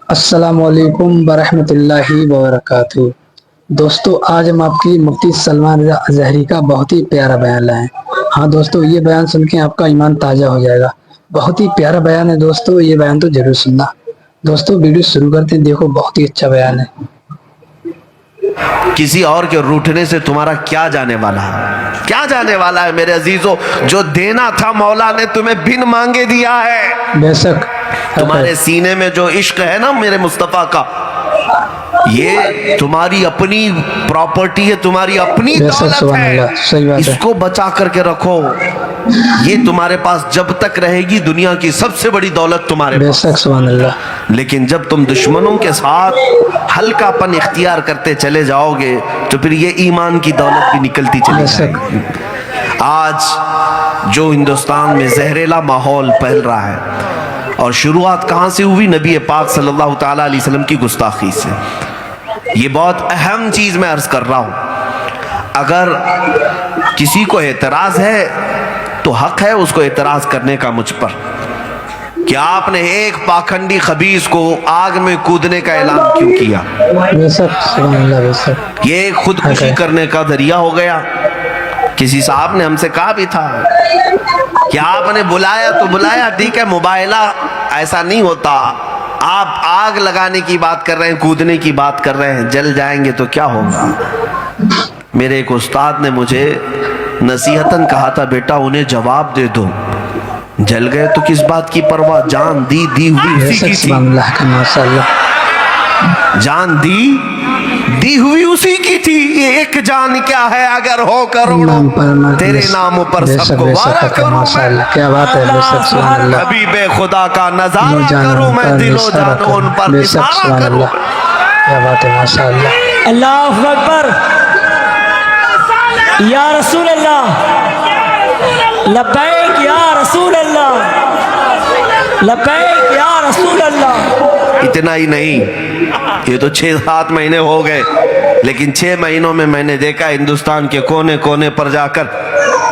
السلام علیکم ورحمۃ اللہ وبرکاتہ۔ دوستو، آج ہم آپ کی مفتی سلمان رضا اظہری کا بہت ہی پیارا بیان لائے ہیں۔ ہاں دوستو، یہ بیان سن کے آپ کا ایمان تازہ ہو جائے گا۔ بہت ہی پیارا بیان ہے دوستو، یہ بیان تو ضرور سننا۔ دوستو ویڈیو شروع کرتے ہیں، دیکھو بہت ہی اچھا بیان ہے۔ کسی اور کے روٹھنے سے تمہارا کیا جانے والا ہے؟ کیا جانے والا ہے میرے عزیزو؟ جو دینا تھا مولا نے تمہیں بن مانگے دیا ہے۔ بے شک تمہارے سینے میں جو عشق ہے نا میرے مصطفیٰ کا، یہ تمہاری اپنی پراپرٹی ہے، تمہاری اپنی دولت سبحان ہے۔ اللہ، صحیح بات اس ہے۔ کو بچا کر کے رکھو، یہ تمہارے پاس جب تک رہے گی دنیا کی سب سے بڑی دولت تمہارے بے پاس۔ شک سبحان اللہ۔ لیکن جب تم دشمنوں کے ساتھ ہلکا پن اختیار کرتے چلے جاؤ گے تو پھر یہ ایمان کی دولت بھی نکلتی چلی جائے گی۔ آج جو ہندوستان میں زہریلا ماحول پھیل رہا ہے، اور شروعات کہاں سے ہوئی؟ نبی پاک صلی اللہ تعالیٰ علیہ وسلم کی گستاخی سے۔ یہ بہت اہم چیز میں عرض کر رہا ہوں۔ اگر کسی کو اعتراض ہے تو حق ہے اس کو اعتراض کرنے کا مجھ پر، کہ آپ نے ایک پاکھنڈی خبیث کو آگ میں کودنے کا اعلان کیوں کیا؟ بے شک سبحان اللہ، بے شک یہ خودکشی کرنے کا ذریعہ ہو گیا۔ کسی صاحب نے ہم سے کہا بھی تھا کہ آپ نے بلایا تو بلایا، ٹھیک ہے، مباہلہ ایسا نہیں ہوتا۔ آپ آگ لگانے کی بات کر رہے ہیں، کودنے کی بات کر رہے ہیں، جل جائیں گے تو کیا ہوگا؟ میرے ایک استاد نے مجھے نصیحتاً کہا تھا، بیٹا انہیں جواب دے دو، جل گئے تو کس بات کی پرواہ، جان دی ہوئی اسی کی تھی۔ سبحان اللہ، ماشاء اللہ۔ جان دی ہوئی اسی کی تھی۔ یہ ایک جان کیا ہے اگر ہو کروڑوں، تیرے نام پر سب کو وعدہ کروں میں۔ کیا بات ہے، بے شک سبحان اللہ۔ حبیب خدا کا نظارہ کروں میں، دل و جان ان پر بے شک نثارہ سبحان کروں اللہ، میں۔ کیا بات ہے، ماشاء اللہ۔ اللہ اکبر، یا رسول اللہ، لبیک یا رسول اللہ، لبیک یا رسول اللہ۔ اتنا ہی نہیں، یہ تو 6-7 مہینے ہو گئے، لیکن 6 مہینوں میں میں نے دیکھا ہندوستان کے کونے کونے پر جا کر،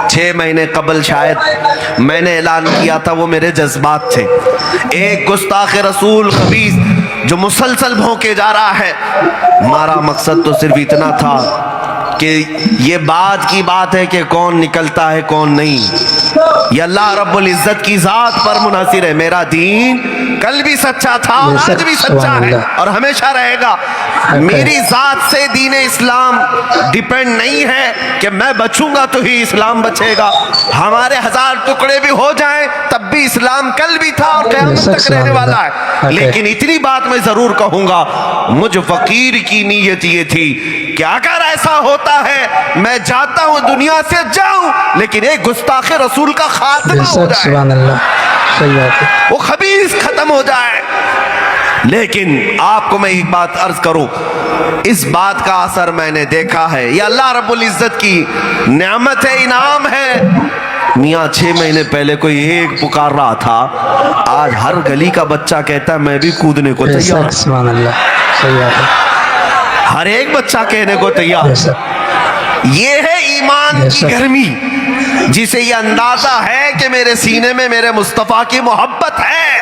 6 مہینے قبل شاید میں نے اعلان کیا تھا، وہ میرے جذبات تھے۔ ایک گستاخ رسول خبیث جو مسلسل بھونکے جا رہا ہے، ہمارا مقصد تو صرف اتنا تھا کہ یہ بات کی بات ہے کہ کون نکلتا ہے کون نہیں۔ یہ اللہ رب العزت کی ذات پر منحصر ہے۔ میرا دین کل بھی سچا تھا اور آج بھی سچا ہے اور ہمیشہ رہے گا۔ میری ذات سے دین اسلام ڈیپینڈ نہیں ہے کہ میں بچوں گا تو ہی اسلام بچے گا۔ ہمارے 1000 ٹکڑے بھی ہو جائیں تب بھی اسلام کل بھی تھا اور قیامت تک رہنے والا ہے۔ لیکن اتنی بات میں ضرور کہوں گا، مجھ فقیر کی نیت یہ تھی کہ اگر ایسا ہوتا ہے میں جاتا ہوں دنیا سے جاؤں، لیکن ایک گستاخ رسول کا خاتمہ ہو جائے، سبحان اللہ، صحیح بات ہے۔ وہ خبیث ختم ہو جائے۔ لیکن آپ کو میں ایک بات عرض کروں، اس بات کا اثر میں نے دیکھا ہے، یہ اللہ رب العزت کی نعمت ہے، انعام ہے۔ میاں 6 مہینے پہلے کوئی ایک پکار رہا تھا، آج ہر گلی کا بچہ کہتا ہے میں بھی کودنے کو تیار۔ سبحان اللہ، صحیح بات ہے۔ ہر ایک بچہ کہنے کو تیار۔ یہ ہے ایمان کی گرمی، جسے یہ اندازہ ہے کہ میرے سینے میں میرے مصطفیٰ کی محبت ہے،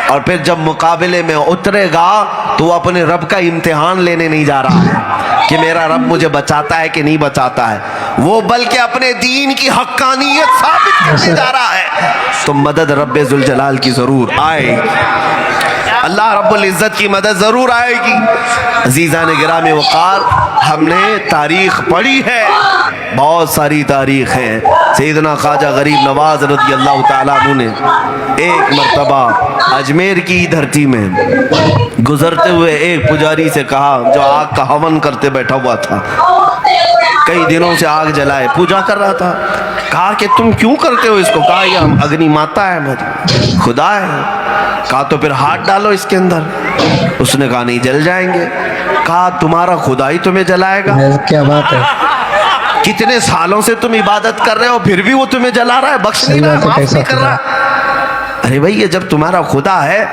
اور پھر جب مقابلے میں اترے گا تو وہ اپنے رب کا امتحان لینے نہیں جا رہا ہے کہ میرا رب مجھے بچاتا ہے کہ نہیں بچاتا ہے، وہ بلکہ اپنے دین کی حقانیت ثابت کرنے جا رہا ہے۔ تو مدد رب ذوالجلال کی ضرور آئے گی، اللہ رب العزت کی مدد ضرور آئے گی۔ عزیزان گرامی وقار، ہم نے تاریخ پڑھی ہے، بہت ساری تاریخ ہے۔ سیدنا خواجہ غریب نواز رضی اللہ تعالیٰ عنہ نے ایک مرتبہ اجمیر کی دھرتی میں گزرتے ہوئے ایک پجاری سے کہا، جو آگ کا ہون کرتے بیٹھا ہوا تھا، کئی دنوں سے آگ جلائے پوجا کر رہا تھا، کہا کہ تم کیوں کرتے ہو اس کو؟ کہا یہ ہم اگنی ماتا ہے، خدا ہے۔ کہا تو پھر ہاتھ ڈالو اس کے اندر۔ اس نے کہا نہیں، جل جائیں گے۔ کہا تمہارا خدا ہی تمہیں جلائے گا؟ کیا بات ہے، کتنے سالوں سے تم عبادت کر رہے ہو پھر بھی وہ تمہیں جلا رہا ہے، بخش نہیں رہا ہے، معاف نہیں کر رہا۔ ارے بھائی، یہ جب تمہارا خدا ہے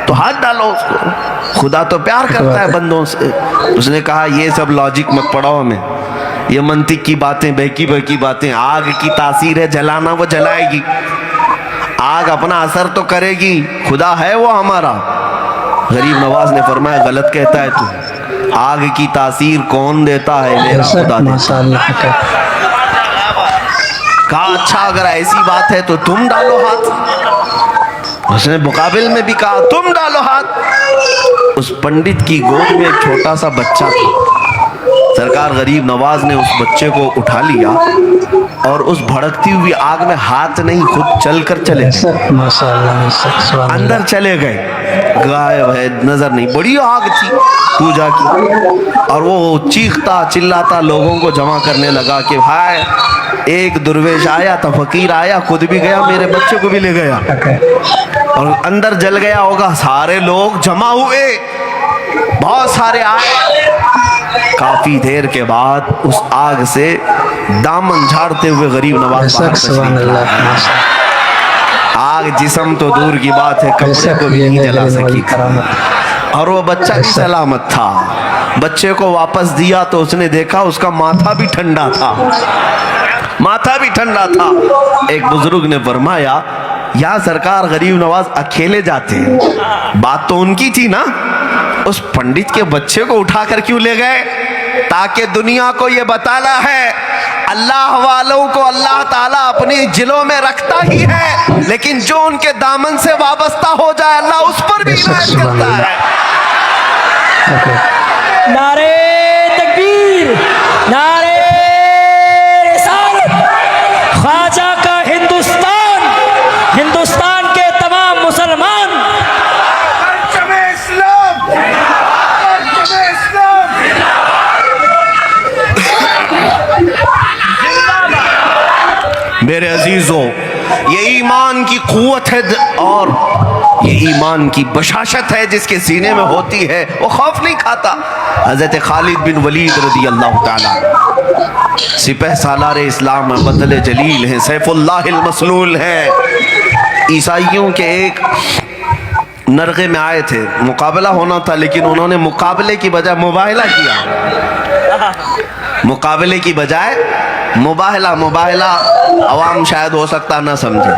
تو ہاتھ ڈالو اس کو، خدا تو پیار کرتا ہے بندوں سے۔ اس نے کہا یہ سب لاجک مت پڑھاؤ ہمیں، یہ منطق کی باتیں، بہکی بہکی باتیں۔ آگ کی تاثیر ہے جلانا، وہ جلائے گی، آگ اپنا اثر تو کرے گی، خدا ہے وہ ہمارا، غریب نواز نے فرمایا غلط کہتا ہے تو آگ کی تاثیر کون دیتا ہے؟ میرا خدا دیتا ہے۔ ماشاء اللہ کا کہا اچھا اگر ایسی بات ہے تو تم ڈالو ہاتھ۔ اس نے مقابل میں بھی کہا تم ڈالو ہاتھ۔ اس پنڈت کی گود میں ایک چھوٹا سا بچہ تھا۔ سرکار غریب نواز نے اس بچے کو اٹھا لیا اور اس بھڑکتی ہوئی آگ میں ہاتھ نہیں خود چل کر چلے گئے، ماشاء اللہ اندر چلے گئے، غائب ہے، نظر نہیں۔ بڑی آگ تھی پوجا کی، اور وہ چیختا چلاتا لوگوں کو جمع کرنے لگا کہ بھائی ایک درویش آیا تھا، فقیر آیا، خود بھی گیا، میرے بچے کو بھی لے گیا، اور اندر جل گیا ہوگا۔ سارے لوگ جمع ہوئے، بہت سارے آئے۔ کافی دیر کے بعد اس آگ سے دامن جھاڑتے ہوئے غریب نواز باہر تشریف لایا۔ آگ جسم تو دور کی بات ہے، کپڑے کو بھی نہیں جلا سکی، اور وہ بچہ بھی سلامت تھا۔ بچے کو واپس دیا تو اس نے دیکھا اس کا ماتھا بھی ٹھنڈا تھا، ماتھا بھی ٹھنڈا تھا۔ ایک بزرگ نے فرمایا یا سرکار غریب نواز اکیلے جاتے ہیں، بات تو ان کی تھی نا، اس پنڈت کے بچے کو اٹھا کر کیوں لے گئے؟ تاکہ دنیا کو یہ بتانا ہے اللہ والوں کو اللہ تعالیٰ اپنی جلوں میں رکھتا ہی ہے، لیکن جو ان کے دامن سے وابستہ ہو جائے اللہ اس پر بھی عنایت کرتا ہے۔ نعرہ تکبیر، نعرہ رسالت، خواجہ کا ہندوستان، ہندوستان کے تمام مسلمان، میرے عزیزوں، یہ ایمان کی قوت ہے اور یہ ایمان کی بشاشت ہے جس کے سینے میں ہوتی ہے، وہ خوف نہیں کھاتا۔ حضرت خالد بن ولید رضی اللہ تعالیٰ سپہ سالار اسلام بدل جلیل ہیں، سیف اللہ المسلول ہیں۔ عیسائیوں کے ایک نرغے میں آئے تھے، مقابلہ ہونا تھا، لیکن انہوں نے مقابلے کی بجائے مباہلہ کیا۔ مقابلے کی بجائے مباہلہ عوام شاید ہو سکتا نہ سمجھے۔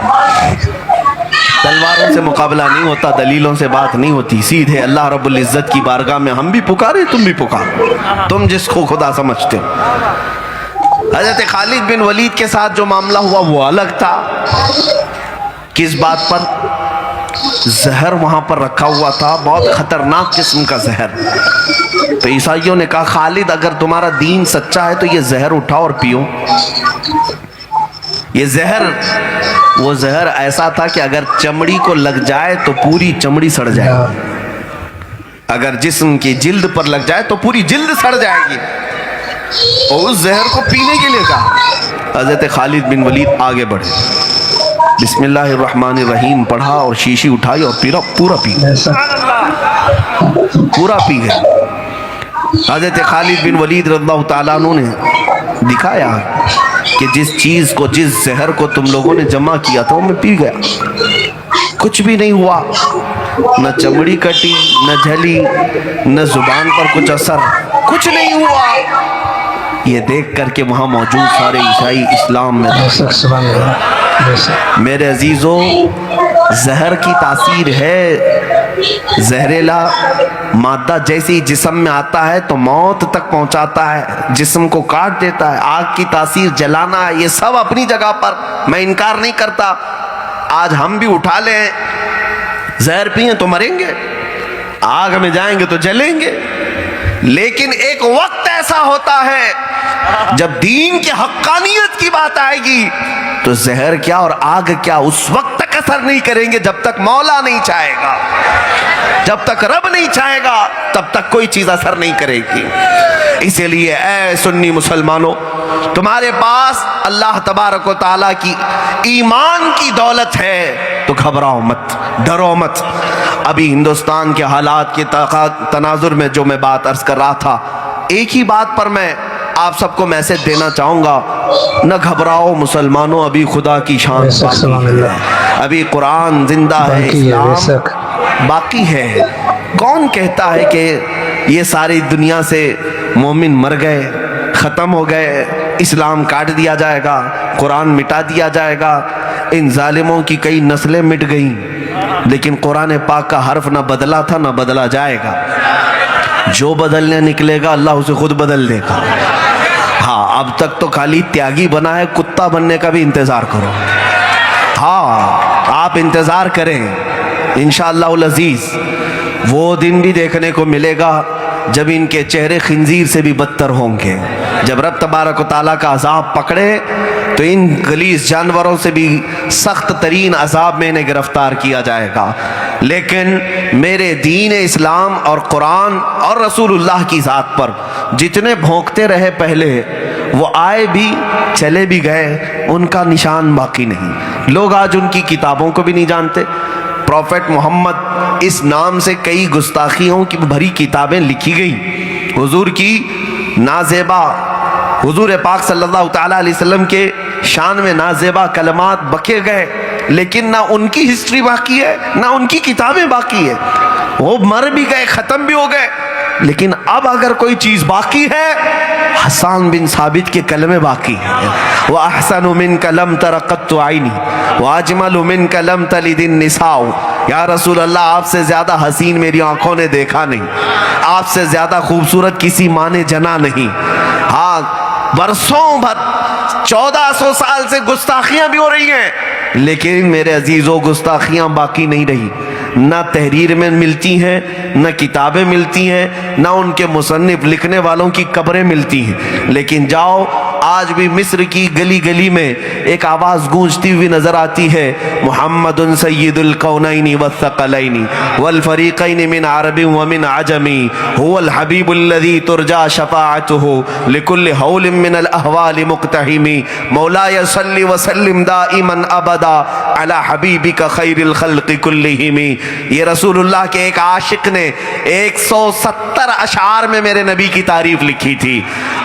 تلواروں سے مقابلہ نہیں ہوتا، دلیلوں سے بات نہیں ہوتی، سیدھے اللہ رب العزت کی بارگاہ میں ہم بھی پکارے تم بھی پکارو، تم جس کو خدا سمجھتے ہو۔ حضرت خالد بن ولید کے ساتھ جو معاملہ ہوا وہ الگ تھا۔ کس بات پر؟ زہر وہاں پر رکھا ہوا تھا، بہت خطرناک قسم کا زہر۔ تو عیسائیوں نے کہا خالد اگر تمہارا دین سچا ہے تو یہ زہر اٹھاؤ اور پیو۔ یہ زہر، وہ زہر ایسا تھا کہ اگر چمڑی کو لگ جائے تو پوری چمڑی سڑ جائے، اگر جسم کی جلد پر لگ جائے تو پوری جلد سڑ جائے گی، اور اس زہر کو پینے کے لیے کہا۔ حضرت خالد بن ولید آگے بڑھے، بسم اللہ الرحمن الرحیم پڑھا اور شیشی اٹھائی اور پورا پی گئے۔ حضرت خالد بن ولید رضی اللہ تعالیٰ عنہ نے دکھایا کہ جس چیز کو، جس زہر کو تم لوگوں نے جمع کیا تھا وہ میں پی گیا، کچھ بھی نہیں ہوا، نہ چمڑی کٹی، نہ جھلی، نہ زبان پر کچھ اثر، کچھ نہیں ہوا۔ یہ دیکھ کر کے وہاں موجود سارے عیسائی اسلام میں میرے عزیزوں، زہر کی تاثیر ہے، زہریلا مادہ جیسی جسم میں آتا ہے تو موت تک پہنچاتا ہے، جسم کو کاٹ دیتا ہے۔ آگ کی تاثیر جلانا ہے، یہ سب اپنی جگہ پر، میں انکار نہیں کرتا۔ آج ہم بھی اٹھا لیں، زہر پئیں تو مریں گے، آگ میں جائیں گے تو جلیں گے، لیکن ایک وقت ایسا ہوتا ہے جب دین کی حقانیت کی بات آئے گی تو زہر کیا اور آگ کیا اس وقت تک اثر نہیں کریں گے جب تک مولا نہیں چاہے گا، جب تک رب نہیں چاہے گا تب تک کوئی چیز اثر نہیں کرے گی۔ اسی لیے اے سنی مسلمانوں، تمہارے پاس اللہ تبارک و تعالیٰ کی ایمان کی دولت ہے تو گھبراؤ مت، ڈرو مت۔ ابھی ہندوستان کے حالات کے تناظر میں جو میں بات عرض کر رہا تھا، ایک ہی بات پر میں آپ سب کو میسج دینا چاہوں گا، نہ گھبراؤ مسلمانوں، ابھی خدا کی شان باقی ہے، ابھی قرآن زندہ ہے، اسلام باقی ہے۔ کون کہتا ہے کہ یہ ساری دنیا سے مومن مر گئے، ختم ہو گئے، اسلام کاٹ دیا جائے گا، قرآن مٹا دیا جائے گا، ان ظالموں کی کئی نسلیں مٹ گئیں؟ لیکن قرآن پاک کا حرف نہ بدلا تھا نہ بدلا جائے گا. جو بدلنے نکلے گا اللہ اسے خود بدل دے گا. ہاں اب تک تو خالی تیاگی بنا ہے, کتا بننے کا بھی انتظار کرو. ہاں آپ انتظار کریں, انشاءاللہ العزیز وہ دن بھی دیکھنے کو ملے گا جب ان کے چہرے خنزیر سے بھی بدتر ہوں گے. جب رب تبارک و تعالیٰ کا عذاب پکڑے تو ان غلیظ جانوروں سے بھی سخت ترین عذاب میں انہیں گرفتار کیا جائے گا. لیکن میرے دین اسلام اور قرآن اور رسول اللہ کی ذات پر جتنے بھونکتے رہے پہلے, وہ آئے بھی چلے بھی گئے, ان کا نشان باقی نہیں. لوگ آج ان کی کتابوں کو بھی نہیں جانتے. پروفیٹ محمد اس نام سے کئی گستاخیوں کی بھری کتابیں لکھی گئیں. حضور کی نازیبا, حضور پاک صلی اللہ تعالیٰ علیہ وسلم کے شان میں نازیبا کلمات بکے گئے, لیکن نہ ان کی ہسٹری باقی ہے نہ ان کی کتابیں باقی ہے. وہ مر بھی گئے, ختم بھی ہو گئے. لیکن اب اگر کوئی چیز باقی ہے, حسان بن ثابت کے کلمے باقی ہیں. وَأَحْسَنُ مِنْكَ لَمْ تَرَ قَطُّ عَيْنِي وَأَجْمَلُ مِنْكَ لَمْ تَلِدِ النِّسَاءُ. یا رسول اللہ, آپ سے زیادہ حسین میری آنکھوں نے دیکھا نہیں, آپ سے زیادہ خوبصورت کسی ماں نے جنا نہیں. ہاں برسوں بھر 1400 سال سے گستاخیاں بھی ہو رہی ہیں, لیکن میرے عزیزوں گستاخیاں باقی نہیں رہی. نہ تحریر میں ملتی ہیں, نہ کتابیں ملتی ہیں, نہ ان کے مصنف لکھنے والوں کی قبریں ملتی ہیں. لیکن جاؤ, آج بھی مصر کی گلی گلی میں ایک آواز گونجتی ہوئی نظر آتی ہے, محمد سید الکونین والثقلین والفریقین من عرب ومن عجم هو الحبیب الذی ترجا شفاعته لكل حول من الاحوال مقتحم. مولاي صل وسلم دائما ابدا على حبیبک خیر الخلق کلہم. یہ رسول اللہ کے ایک عاشق نے 170 اشعار میں میرے نبی کی تعریف لکھی تھی,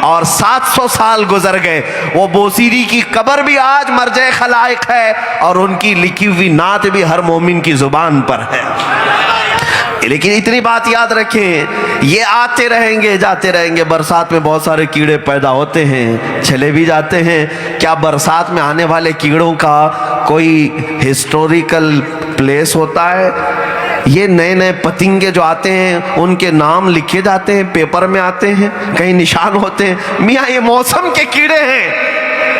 اور 700 سال گزر گئے. وہ بوسیری کی قبر بھی آج مرجع خلائق ہے, اور ان کی لکھی ہوئی نعت بھی ہر مومن کی زبان پر ہے. لیکن اتنی بات یاد رکھیں, یہ آتے رہیں گے جاتے رہیں گے. برسات میں بہت سارے کیڑے پیدا ہوتے ہیں, چلے بھی جاتے ہیں. کیا برسات میں آنے والے کیڑوں کا کوئی ہسٹوریکل پلیس ہوتا ہے؟ یہ نئے نئے پتنگے جو آتے ہیں ان کے نام لکھے جاتے ہیں, پیپر میں آتے ہیں, کہیں نشان ہوتے ہیں. میاں یہ موسم کے کیڑے ہیں,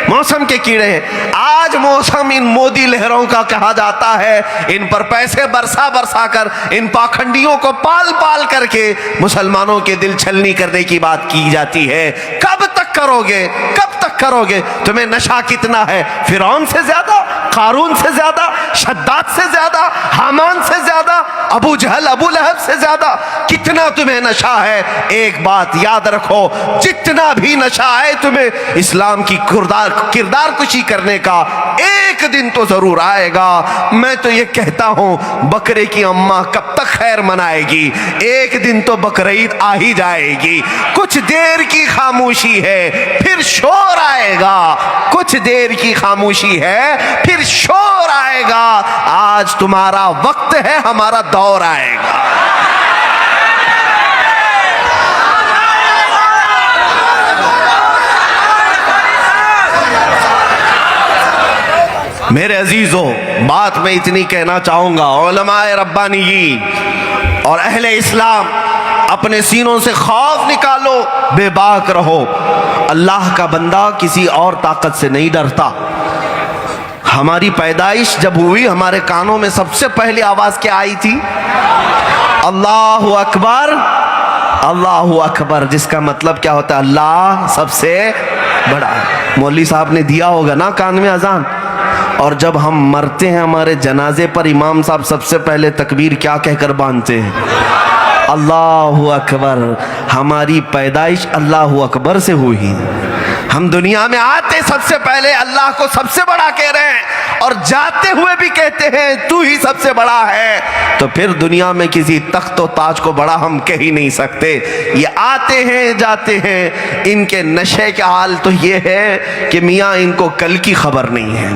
موسم کے کیڑے ہیں. آج موسم ان مودی لہروں کا کہا جاتا ہے, ان پر پیسے برسا برسا کر, ان پاکھنڈیوں کو پال پال کر کے مسلمانوں کے دل چھلنی کرنے کی بات کی جاتی ہے. کب تک کرو گے, کب تک کرو گے؟ تمہیں نشہ کتنا ہے؟ فرعون سے زیادہ, قارون سے زیادہ, شداد سے زیادہ, حامان سے زیادہ, ابو جہل ابو لہب سے زیادہ, کتنا تمہیں نشہ ہے؟ ایک بات یاد رکھو, جتنا بھی نشہ ہے تمہیں اسلام کی کردار کشی کرنے کا, ایک دن تو ضرور آئے گا. میں تو یہ کہتا ہوں, بکرے کی اماں کب تک خیر منائے گی؟ ایک دن تو بقرعید آ ہی جائے گی. کچھ دیر کی خاموشی ہے پھر شور آئے گا, کچھ دیر کی خاموشی ہے پھر شور آئے گا. آج تمہارا وقت ہے, ہمارا دور آئے گا. میرے عزیزوں, بات میں اتنی کہنا چاہوں گا, علماء ربانیین اور اہل اسلام اپنے سینوں سے خوف نکالو, بے باک رہو. اللہ کا بندہ کسی اور طاقت سے نہیں ڈرتا. ہماری پیدائش جب ہوئی, ہمارے کانوں میں سب سے پہلی آواز کیا آئی تھی؟ اللہ اکبر, اللہ اکبر, جس کا مطلب کیا ہوتا ہے؟ اللہ سب سے بڑا ہے. مولوی صاحب نے دیا ہوگا نا کان میں اذان. اور جب ہم مرتے ہیں, ہمارے جنازے پر امام صاحب سب سے پہلے تکبیر کیا کہہ کر باندھتے ہیں؟ اللہ اکبر. ہماری پیدائش اللہ اکبر سے ہوئی. ہم دنیا میں آتے سب سے پہلے اللہ کو سب سے بڑا کہہ رہے ہیں, اور جاتے ہوئے بھی کہتے ہیں تو ہی سب سے بڑا ہے. تو پھر دنیا میں کسی تخت و تاج کو بڑا ہم کہہ ہی نہیں سکتے. یہ آتے ہیں جاتے ہیں, ان کے نشے کا حال تو یہ ہے کہ میاں ان کو کل کی خبر نہیں ہے.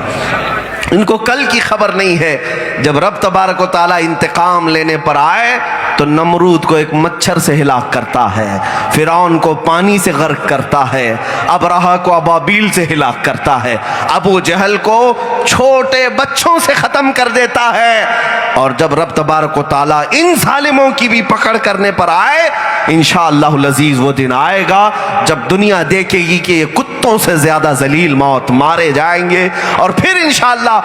ان کو کل کی خبر نہیں ہے. جب رب تبارک و تعالیٰ انتقام لینے پر آئے تو نمرود کو ایک مچھر سے ہلاک کرتا ہے, فرعون کو پانی سے غرق کرتا ہے, ابرہہ کو ابابیل سے ہلاک کرتا ہے, ابو جہل کو چھوٹے بچوں سے ختم کر دیتا ہے. اور جب رب تبارک و تعالیٰ ان ظالموں کی بھی پکڑ کرنے پر آئے, انشاءاللہ العزیز وہ دن آئے گا جب دنیا دیکھے گی کہ یہ کتوں سے زیادہ ذلیل موت مارے جائیں گے. اور پھر انشاءاللہ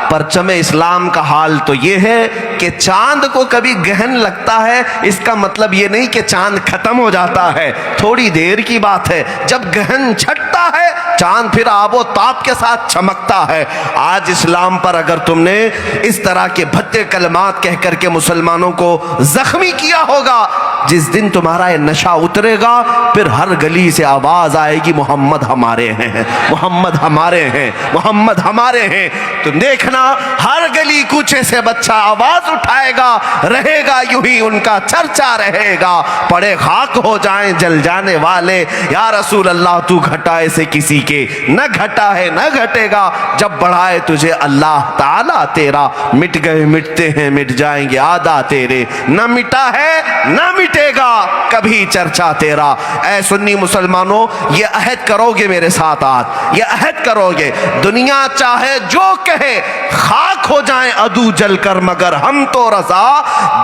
پرچم اسلام کا حال تو یہ ہے کہ چاند کو کبھی گہن لگتا ہے, اس کا مطلب یہ نہیں کہ چاند ختم ہو جاتا ہے, تھوڑی دیر کی بات ہے. جب گہن چھٹتا ہے چاند پھر آب و تاب کے ساتھ چمکتا ہے. آج اسلام پر اگر تم نے اس طرح کے بھدے کلمات کہہ کر کے مسلمانوں کو زخمی کیا ہوگا, جس دن تمہارا یہ نشہ اترے گا پھر ہر گلی سے آواز آئے گی محمد ہمارے ہیں, محمد ہمارے ہیں, محمد ہمارے ہیں. تو دیکھنا ہر گلی کوچے سے بچہ آواز اٹھائے گا, رہے گا یوں ہی ان کا چرچا رہے گا. پڑے خاک ہو جائیں جل جانے والے, یا رسول اللہ تو گھٹائے سے کسی کے نہ گھٹا ہے نہ گھٹے گا. جب بڑھائے تجھے اللہ تعالیٰ تیرا, مٹ گئے مٹتے ہیں مٹ جائیں گے آدھا تیرے, نہ مٹا ہے نہ مٹے گا کبھی چرچا تیرا. اے سنی مسلمانوں, یہ عہد کرو گے میرے ساتھ آج, یہ عہد کرو گے, دنیا چاہے جو کہے خاک ہو جائیں عدو جل کر مگر ہم تو رضا,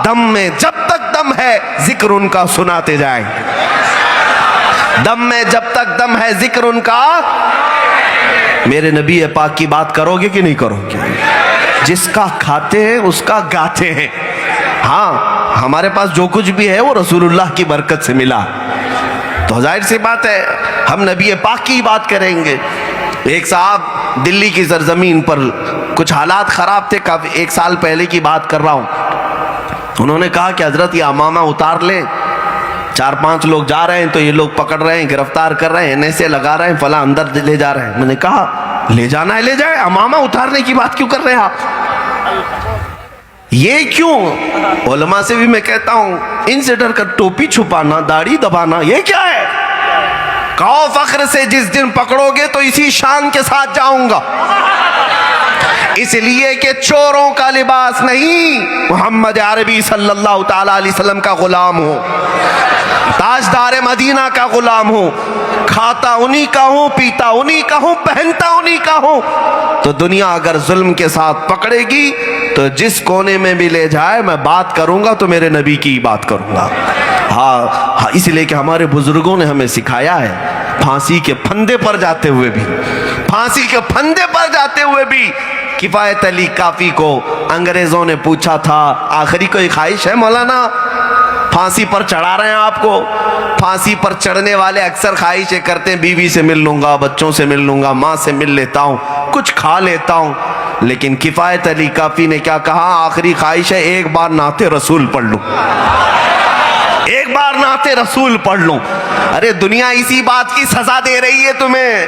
دم میں جب تک دم ہے ذکر ان کا سناتے جائیں. دم میں جب تک دم ہے ذکر ان کا. میرے نبی پاک کی بات کرو گے کہ نہیں کرو گے؟ جس کا کھاتے ہیں اس کا گاتے ہیں. ہاں ہمارے پاس جو کچھ بھی ہے وہ رسول اللہ کی برکت سے ملا, تو ظاہر سی بات ہے ہم نبی پاک کی بات کریں گے. ایک صاحب دلی کی سرزمین پر کچھ حالات خراب تھے, کافی 1 سال پہلے کی بات کر رہا ہوں. انہوں نے کہا کہ حضرت یہ عمامہ اتار لیں, 4-5 لوگ جا رہے ہیں تو یہ لوگ پکڑ رہے ہیں, گرفتار کر رہے ہیں, NSA لگا رہے ہیں, فلاں اندر لے جا رہے ہیں. میں نے کہا لے جانا ہے لے جائے, عمامہ اتارنے کی بات کیوں کر رہے ہیں آپ؟ یہ کیوں؟ علماء سے بھی میں کہتا ہوں, ان سے ڈر کر ٹوپی چھپانا, داڑھی دبانا, یہ کیا ہے؟ کہو فخر سے جس دن پکڑو گے تو اسی شان کے ساتھ جاؤں گا, اس لیے کہ چوروں کا لباس نہیں, محمد عربی صلی اللہ تعالی علیہ وسلم کا غلام ہوں, تاجدار مدینہ کا غلام ہوں, کھاتا انہی کا ہوں, پیتا انہی کا ہوں, پہنتا انہی کا ہوں. تو دنیا اگر ظلم کے ساتھ پکڑے گی تو جس کونے میں بھی لے جائے میں بات کروں گا تو میرے نبی کی بات کروں گا. ہاں اس لیے کہ ہمارے بزرگوں نے ہمیں سکھایا ہے, پھانسی کے پھندے پر جاتے ہوئے بھی, پھانسی کے پھندے پر جاتے ہوئے بھی کفایت علی کافی کو انگریزوں نے پوچھا تھا آخری کوئی خواہش ہے مولانا؟ پھانسی پر چڑھا رہے ہیں آپ کو. پھانسی پر چڑھنے والے اکثر خواہشیں کرتے ہیں, بیوی سے مل لوں گا, بچوں سے مل لوں گا, ماں سے مل لیتا ہوں, کچھ کھا لیتا ہوں. لیکن کفایت علی کافی نے کیا کہا؟ آخری خواہش ہے ایک بار نعت رسول پڑھ لوں, ایک بار نعت رسول پڑھ لوں. ارے دنیا اسی بات کی سزا دے رہی ہے تمہیں,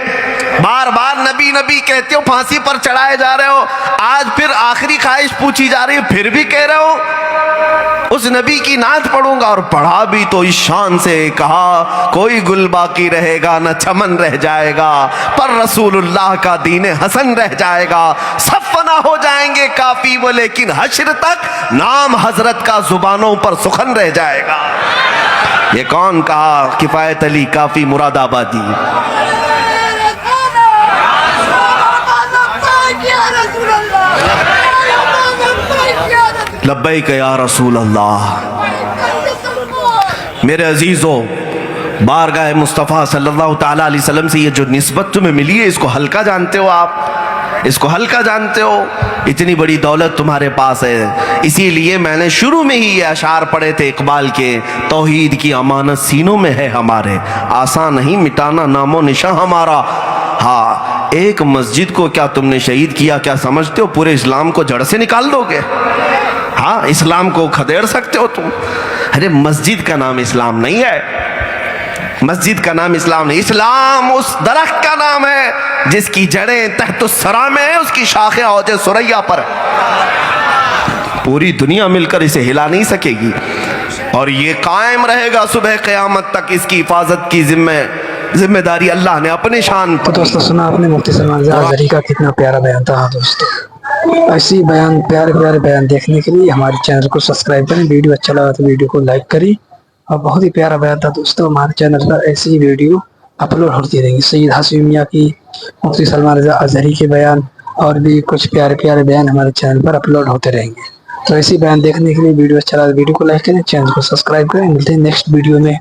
بار بار نبی نبی کہتے ہو, پھانسی پر چڑھائے جا رہے ہو, آج پھر آخری خواہش پوچھی جا رہی ہے, پھر بھی کہہ رہے ہو اس نبی کی نعت پڑھوں گا. اور پڑھا بھی تو اس شان سے, کہا کوئی گل باقی رہے گا نہ چمن رہ جائے گا, پر رسول اللہ کا دین حسن رہ جائے گا. سب فنا ہو جائیں گے کافی وہ, لیکن حشر تک نام حضرت کا زبانوں پر سخن رہ جائے گا. یہ کون کہا؟ کفایت علی کافی مراد آبادی. لبیک یا رسول اللہ. میرے عزیزو, بارگاہ مصطفیٰ صلی اللہ تعالیٰ علیہ وسلم سے یہ جو نسبت تمہیں ملی ہے اس کو ہلکا جانتے ہو آپ, اس کو ہلکا جانتے ہو؟ اتنی بڑی دولت تمہارے پاس ہے. اسی لیے میں نے شروع میں ہی یہ اشعار پڑھے تھے اقبال کے, توحید کی امانت سینوں میں ہے ہمارے, آسان نہیں مٹانا نام و نشاں ہمارا. ہاں ایک مسجد کو کیا تم نے شہید کیا, کیا سمجھتے ہو پورے اسلام کو جڑ سے نکال دو گے؟ ہاں اسلام کو کھدیڑ سکتے ہو تم؟ ارے مسجد کا نام اسلام نہیں ہے, مسجد کا نام اسلام نہیں. اسلام اس درخت کا نام ہے جس کی جڑیں تحت الثری میں ہیں, اس کی شاخیں اوج ثریا پر. پوری دنیا مل کر اسے ہلا نہیں سکے گی, اور یہ قائم رہے گا صبح قیامت تک. اس کی حفاظت کی ذمہ داری اللہ نے اپنے شان پر. تو دوستو سنا آپ نے مفتی سلمان رضا اظہری کا کتنا پیارا بیان تھا. دوستو ایسی بیان پیارے پیارے بیان دیکھنے کے لیے ہمارے چینل کو سبسکرائب کریں. ویڈیو اچھا لگا تو ویڈیو کو لائک کریں. اور بہت ہی پیارا بیان تھا دوستوں. ہمارے چینل پر ایسی ہی ویڈیو اپلوڈ ہوتی رہیں گی. سید حسین میاں کی, مفتی سلمان رضا اظہری کے بیان اور بھی کچھ پیارے پیارے بیان ہمارے چینل پر اپلوڈ ہوتے رہیں گے. تو ایسی بیان دیکھنے کے لیے ویڈیو اچھا لگا تو ویڈیو کو لائک کریں, چینل کو سبسکرائب کریں. ملتے ہیں نیکسٹ ویڈیو میں.